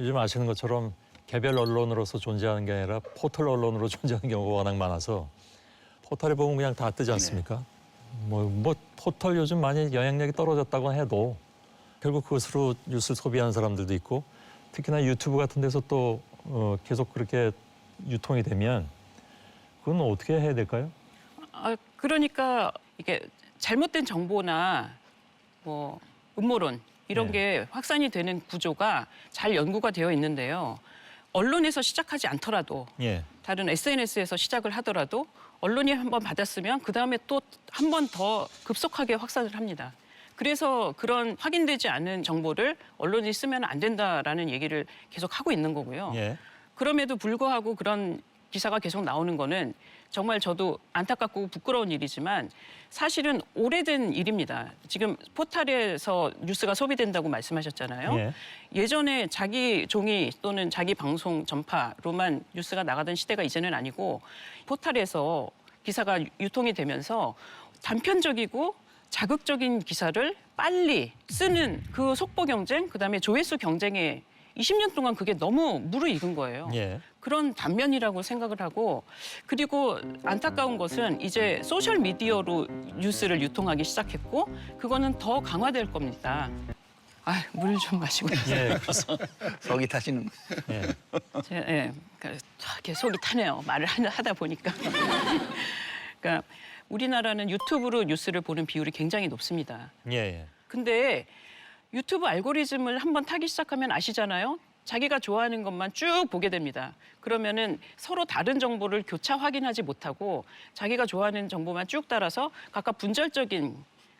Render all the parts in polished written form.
요즘 아시는 것처럼 개별 언론으로서 존재하는 게 아니라 포털 언론으로 존재하는 경우가 워낙 많아서 포털에 보면 그냥 다 뜨지 않습니까? 뭐 포털 요즘 많이 영향력이 떨어졌다고 해도 결국 그것으로 뉴스를 소비하는 사람들도 있고 특히나 유튜브 같은 데서 또 계속 그렇게 유통이 되면 그건 어떻게 해야 될까요? 그러니까 이게 잘못된 정보나 뭐 음모론 이런 네. 게 확산이 되는 구조가 잘 연구가 되어 있는데요. 언론에서 시작하지 않더라도 예. 다른 SNS에서 시작을 하더라도 언론이 한번 받았으면 그다음에 또 한 번 더 급속하게 확산을 합니다. 그래서 그런 확인되지 않은 정보를 언론이 쓰면 안 된다라는 얘기를 계속 하고 있는 거고요. 예. 그럼에도 불구하고 그런 기사가 계속 나오는 거는 정말 저도 안타깝고 부끄러운 일이지만 사실은 오래된 일입니다. 지금 포털에서 뉴스가 소비된다고 말씀하셨잖아요. 예. 예전에 자기 종이 또는 자기 방송 전파로만 뉴스가 나가던 시대가 이제는 아니고 포털에서 기사가 유통이 되면서 단편적이고 자극적인 기사를 빨리 쓰는 그 속보 경쟁, 그다음에 조회수 경쟁에 20년 동안 그게 너무 무르익은 거예요. 예. 그런 단면이라고 생각을 하고 그리고 안타까운 것은 이제 소셜 미디어로 뉴스를 유통하기 시작했고 그거는 더 강화될 겁니다. 물 좀 마시고 예. 속이 타시는. 예. 예, 이렇게 속이 타네요. 말을 하다 보니까. 그러니까 우리나라는 유튜브로 뉴스를 보는 비율이 굉장히 높습니다. 예. 예. 근데 유튜브 알고리즘을 한번 타기 시작하면 아시잖아요. 자기가 좋아하는 것만 쭉 보게 됩니다. 그러면은 서로 다른 정보를 교차 확인하지 못하고 자기가 좋아하는 정보만 쭉 따라서 각각 분절적인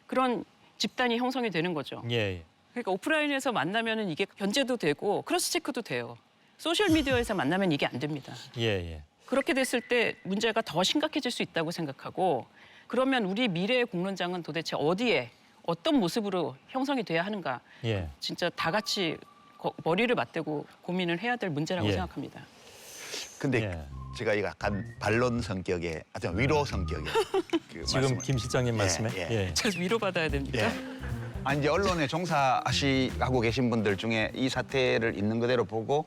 그런 집단이 형성이 되는 거죠. 예. 예. 그러니까 오프라인에서 만나면은 이게 견제도 되고 크로스 체크도 돼요. 소셜 미디어에서 만나면 이게 안 됩니다. 예. 예. 그렇게 됐을 때 문제가 더 심각해질 수 있다고 생각하고 그러면 우리 미래의 공론장은 도대체 어디에 어떤 모습으로 형성이 돼야 하는가. 예. 진짜 다 같이 머리를 맞대고 고민을 해야 될 문제라고 예. 생각합니다. 근데 예. 제가 이거 약간 반론 성격의, 하여튼 위로 성격의 그 지금 말씀을. 김 실장님 말씀에 예. 예. 저 위로받아야 됩니까? 예. 이제 언론에 종사하고 계신 분들 중에 이 사태를 있는 그대로 보고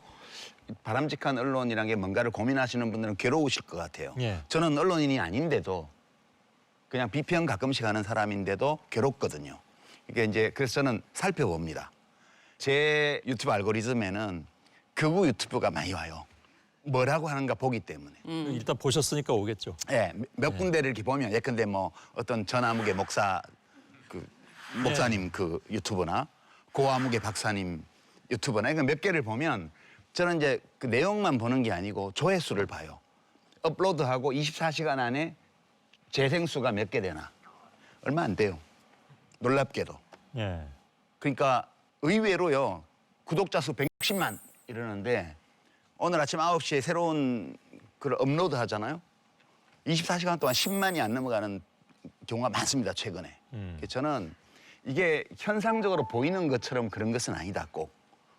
바람직한 언론이라는 게 뭔가를 고민하시는 분들은 괴로우실 것 같아요. 예. 저는 언론인이 아닌데도 그냥 비평 가끔씩 하는 사람인데도 괴롭거든요. 이게 이제 그래서 저는 살펴봅니다. 제 유튜브 알고리즘에는 극우 유튜브가 많이 와요. 뭐라고 하는가 보기 때문에. 일단 보셨으니까 오겠죠. 예, 몇 군데를 이렇게 보면 예컨대 뭐 어떤 전아무개 목사님 그 유튜브나 고아무개 박사님 유튜브나 이거 몇 개를 보면 저는 이제 그 내용만 보는 게 아니고 조회수를 봐요. 업로드하고 24시간 안에 재생수가 몇 개 되나. 얼마 안 돼요. 놀랍게도. 예. 그러니까 의외로요. 구독자 수 160만 이러는데 오늘 아침 9시에 새로운 걸 업로드 하잖아요. 24시간 동안 10만이 안 넘어가는 경우가 많습니다. 최근에. 그래서 저는 이게 현상적으로 보이는 것처럼 그런 것은 아니다 꼭.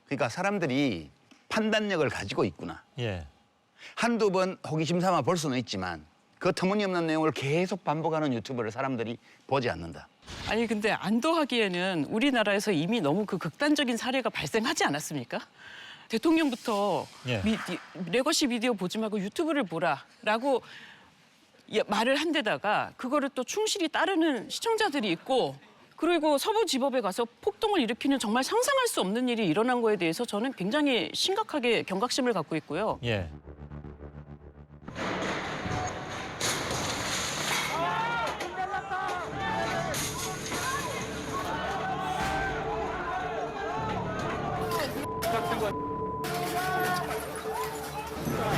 그러니까 사람들이 판단력을 가지고 있구나. 예. 한두 번 호기심 삼아 볼 수는 있지만 그 터무니없는 내용을 계속 반복하는 유튜브를 사람들이 보지 않는다. 아니 근데 안도하기에는 우리나라에서 이미 너무 그 극단적인 사례가 발생하지 않았습니까? 대통령부터 예. 레거시 비디오 보지 말고 유튜브를 보라라고 말을 한 데다가 그거를 또 충실히 따르는 시청자들이 있고 그리고 서부지법에 가서 폭동을 일으키는 정말 상상할 수 없는 일이 일어난 거에 대해서 저는 굉장히 심각하게 경각심을 갖고 있고요. 예.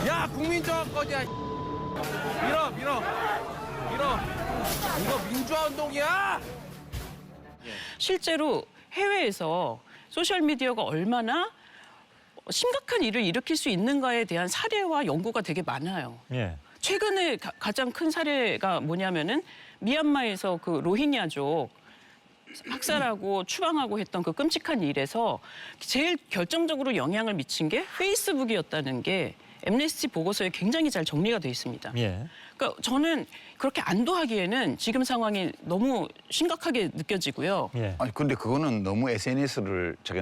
야, 국민저항권이야. 밀어. 이거 민주화 운동이야. 실제로 해외에서 소셜미디어가 얼마나 심각한 일을 일으킬 수 있는가에 대한 사례와 연구가 되게 많아요. 예. 최근에 가장 큰 사례가 뭐냐면은 미얀마에서 그 로힝야족 학살하고 추방하고 했던 그 끔찍한 일에서 제일 결정적으로 영향을 미친 게 페이스북이었다는 게 엠네스티 보고서에 굉장히 잘 정리가 돼 있습니다. 예. 그러니까 저는 그렇게 안도하기에는 지금 상황이 너무 심각하게 느껴지고요. 예. 아니 근데 그거는 너무 SNS를 저기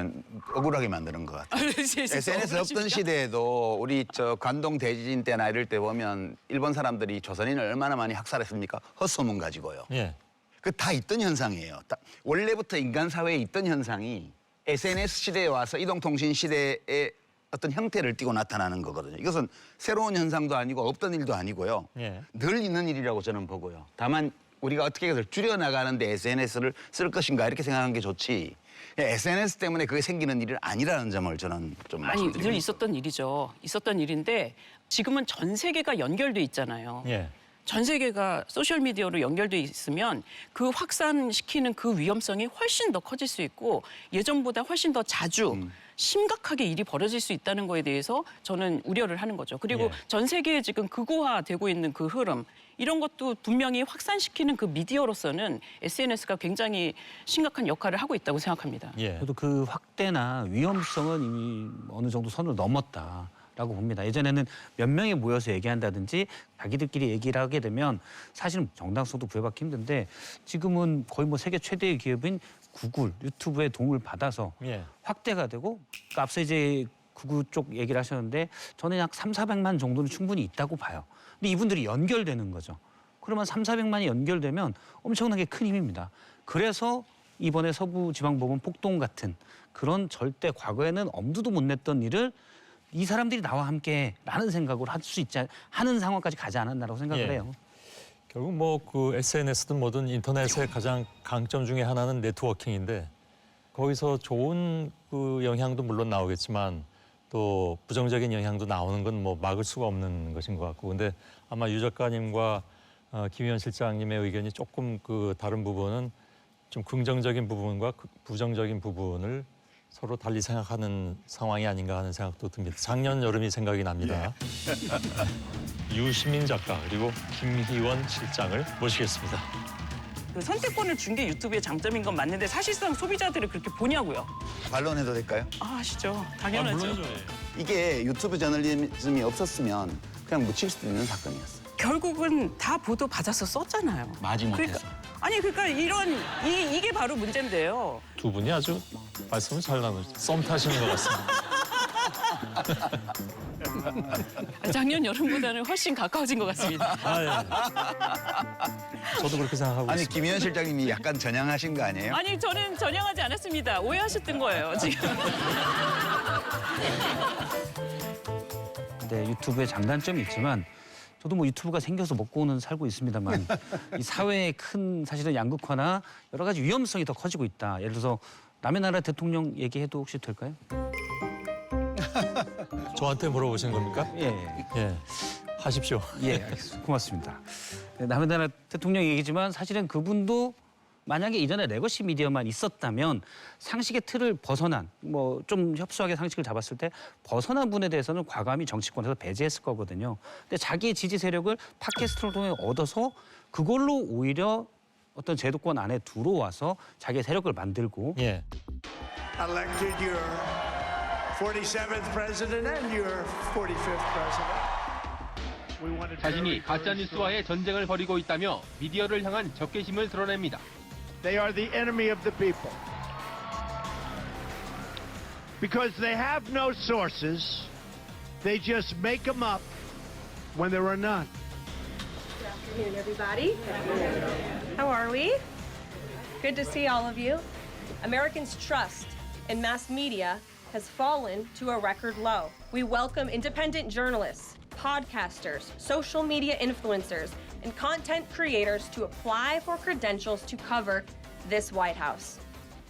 억울하게 만드는 것 같아요. SNS 없던 시대에도 우리 저 관동 대지진 때나 이럴 때 보면 일본 사람들이 조선인을 얼마나 많이 학살했습니까? 헛소문 가지고요. 예. 그 다 있던 현상이에요. 원래부터 인간 사회에 있던 현상이 SNS 시대에 와서 이동통신 시대에 어떤 형태를 띠고 나타나는 거거든요. 이것은 새로운 현상도 아니고 없던 일도 아니고요. 예. 늘 있는 일이라고 저는 보고요. 다만 우리가 어떻게 해서 줄여나가는데 SNS를 쓸 것인가 이렇게 생각하는 게 좋지. SNS 때문에 그게 생기는 일이 아니라는 점을 저는 좀 아니 말씀드립니다. 늘 있었던 일이죠. 있었던 일인데 지금은 전 세계가 연결돼 있잖아요. 예. 전 세계가 소셜미디어로 연결돼 있으면 그 확산시키는 그 위험성이 훨씬 더 커질 수 있고 예전보다 훨씬 더 자주 심각하게 일이 벌어질 수 있다는 거에 대해서 저는 우려를 하는 거죠. 그리고 예. 전 세계에 지금 극우화되고 있는 그 흐름 이런 것도 분명히 확산시키는 그 미디어로서는 SNS가 굉장히 심각한 역할을 하고 있다고 생각합니다. 예. 저도 그 확대나 위험성은 이미 어느 정도 선을 넘었다. 라고 봅니다. 예전에는 몇 명이 모여서 얘기한다든지 자기들끼리 얘기를 하게 되면 사실은 정당성도 부여받기 힘든데 지금은 거의 뭐 세계 최대의 기업인 구글, 유튜브의 도움을 받아서 예. 확대가 되고 그러니까 앞서 이제 구글 쪽 얘기를 하셨는데 저는 약 3,400만 정도는 충분히 있다고 봐요. 근데 이분들이 연결되는 거죠. 그러면 3,400만이 연결되면 엄청나게 큰 힘입니다. 그래서 이번에 서부지방법원 폭동 같은 그런 절대 과거에는 엄두도 못 냈던 일을 이 사람들이 나와 함께라는 생각으로 할 수 있지 하는 상황까지 가지 않았나라고 생각을 예. 해요. 결국 뭐 그 SNS든 뭐든 인터넷의 가장 강점 중에 하나는 네트워킹인데 거기서 좋은 그 영향도 물론 나오겠지만 또 부정적인 영향도 나오는 건 뭐 막을 수가 없는 것인 것 같고 근데 아마 유 작가님과 김희원 실장님의 의견이 조금 그 다른 부분은 좀 긍정적인 부분과 부정적인 부분을 서로 달리 생각하는 상황이 아닌가 하는 생각도 듭니다. 작년 여름이 생각이 납니다. 유시민 작가 그리고 김희원 실장을 모시겠습니다. 그 선택권을 준 게 유튜브의 장점인 건 맞는데 사실상 소비자들이 그렇게 보냐고요. 반론해도 될까요? 아, 아시죠? 당연하죠. 이게 유튜브 저널리즘이 없었으면 그냥 묻힐 수도 있는 사건이었어요. 결국은 다 보도 받아서 썼잖아요. 마지못해서. 그러니까 이런 이게 바로 문제인데요. 두 분이 아주 말씀을 잘 나누죠. 썸 타시는 것 같습니다. 작년 여름보다는 훨씬 가까워진 것 같습니다. 예. 저도 그렇게 생각하고 아니 있습니다. 김희원 실장님이 약간 전향하신 거 아니에요? 아니 저는 전향하지 않았습니다. 오해하셨던 거예요 지금. 근데 유튜브의 장단점이 있지만 저도 뭐 유튜브가 생겨서 먹고는 살고 있습니다만 이 사회의 큰 사실은 양극화나 여러 가지 위험성이 더 커지고 있다. 예를 들어서 남의 나라 대통령 얘기해도 혹시 될까요? 저한테 물어보신 겁니까? 예. 예. 하십시오. 예, 알겠습니다. 고맙습니다. 남의 나라 대통령 얘기지만 사실은 그분도 만약에 이전에 레거시 미디어만 있었다면 상식의 틀을 벗어난 뭐 좀 협소하게 상식을 잡았을 때 벗어난 분에 대해서는 과감히 정치권에서 배제했을 거거든요. 근데 자기의 지지 세력을 팟캐스트를 통해 얻어서 그걸로 오히려 어떤 제도권 안에 들어와서 자기의 세력을 만들고 예. elected your 47th president and your 45th president. We wanted 자신이 가짜뉴스와의 전쟁을 벌이고 있다며 미디어를 향한 적개심을 드러냅니다. They are the enemy of the people. Because they have no sources, they just make them up when there are none. Good afternoon, everybody. How are we? Good to see all of you. Americans' trust in mass media has fallen to a record low. We welcome independent journalists, podcasters, social media influencers, and content creators to apply for credentials to cover this White House.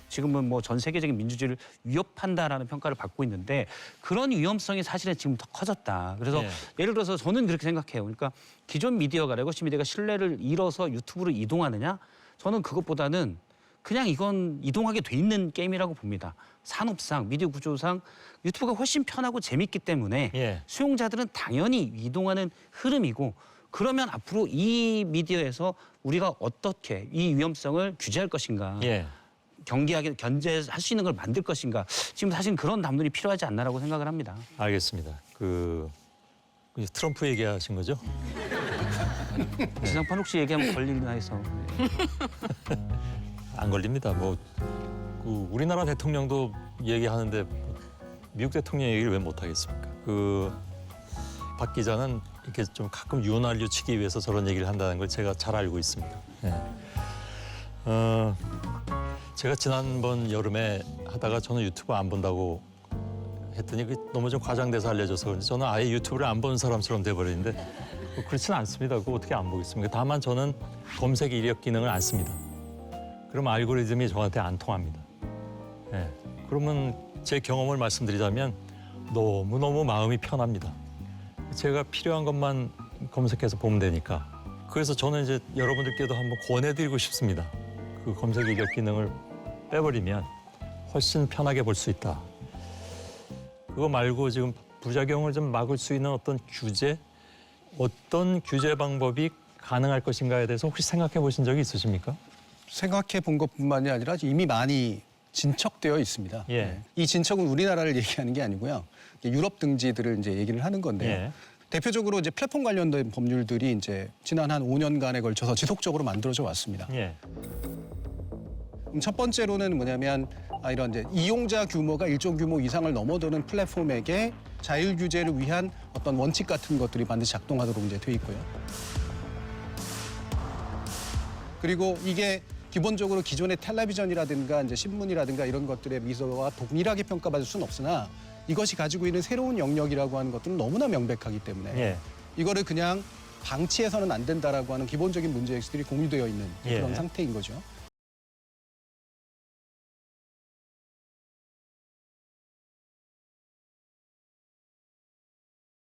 지금은 뭐 전 세계적인 민주주의를 위협한다라는 평가를 받고 있는데 그런 위험성이 사실은 지금 더 커졌다. 그래서 예. 예를 들어서 저는 그렇게 생각해요. 그러니까 기존 미디어가 레거시 미디어가 신뢰를 잃어서 유튜브로 이동하느냐? 저는 그것보다는 그냥 이건 이동하게 돼 있는 게임이라고 봅니다. 산업상, 미디어 구조상 유튜브가 훨씬 편하고 재밌기 때문에 예. 수용자들은 당연히 이동하는 흐름이고 그러면 앞으로 이 미디어에서 우리가 어떻게 이 위험성을 규제할 것인가. 예. 경계하게 견제할 수 있는 걸 만들 것인가. 지금 사실 그런 담론이 필요하지 않나라고 생각을 합니다. 알겠습니다. 그 트럼프 얘기하신 거죠? 지상파 혹시 얘기하면 걸리나 해서. 안 걸립니다. 뭐 우리나라 대통령도 얘기하는데 미국 대통령 얘기를 왜 못하겠습니까? 박 기자는 이렇게 좀 가끔 윤활유 치기 위해서 저런 얘기를 한다는 걸 제가 잘 알고 있습니다. 네. 제가 지난번 여름에 하다가 저는 유튜브 안 본다고 했더니 너무 좀 과장돼서 알려져서 그런지 저는 아예 유튜브를 안 보는 사람처럼 돼버리는데 뭐 그렇지는 않습니다. 그거 어떻게 안 보겠습니까? 다만 저는 검색 이력 기능을 안 씁니다. 그럼 알고리즘이 저한테 안 통합니다. 네. 그러면 제 경험을 말씀드리자면 너무너무 마음이 편합니다. 제가 필요한 것만 검색해서 보면 되니까. 그래서 저는 이제 여러분들께도 한번 권해드리고 싶습니다. 그 검색 이력 기능을 빼버리면 훨씬 편하게 볼 수 있다. 그거 말고 지금 부작용을 좀 막을 수 있는 어떤 규제, 어떤 규제 방법이 가능할 것인가에 대해서 혹시 생각해 보신 적이 있으십니까? 생각해 본 것뿐만이 아니라 이미 많이 진척되어 있습니다. 예. 네. 이 진척은 우리나라를 얘기하는 게 아니고요. 유럽 등지들을 이제 얘기를 하는 건데요. 예. 대표적으로 이제 플랫폼 관련된 법률들이 이제 지난 한 5년간에 걸쳐서 지속적으로 만들어져 왔습니다. 예. 첫 번째로는 뭐냐면 이런 이제 이용자 규모가 일정 규모 이상을 넘어도는 플랫폼에게 자율 규제를 위한 어떤 원칙 같은 것들이 반드시 작동하도록 이제 돼 있고요. 그리고 이게 기본적으로 기존의 텔레비전이라든가 이제 신문이라든가 이런 것들의 미소와 동일하게 평가받을 수는 없으나 이것이 가지고 있는 새로운 영역이라고 하는 것들은 너무나 명백하기 때문에 예. 이거를 그냥 방치해서는 안 된다라고 하는 기본적인 문제의식들이 공유되어 있는 그런 예. 상태인 거죠.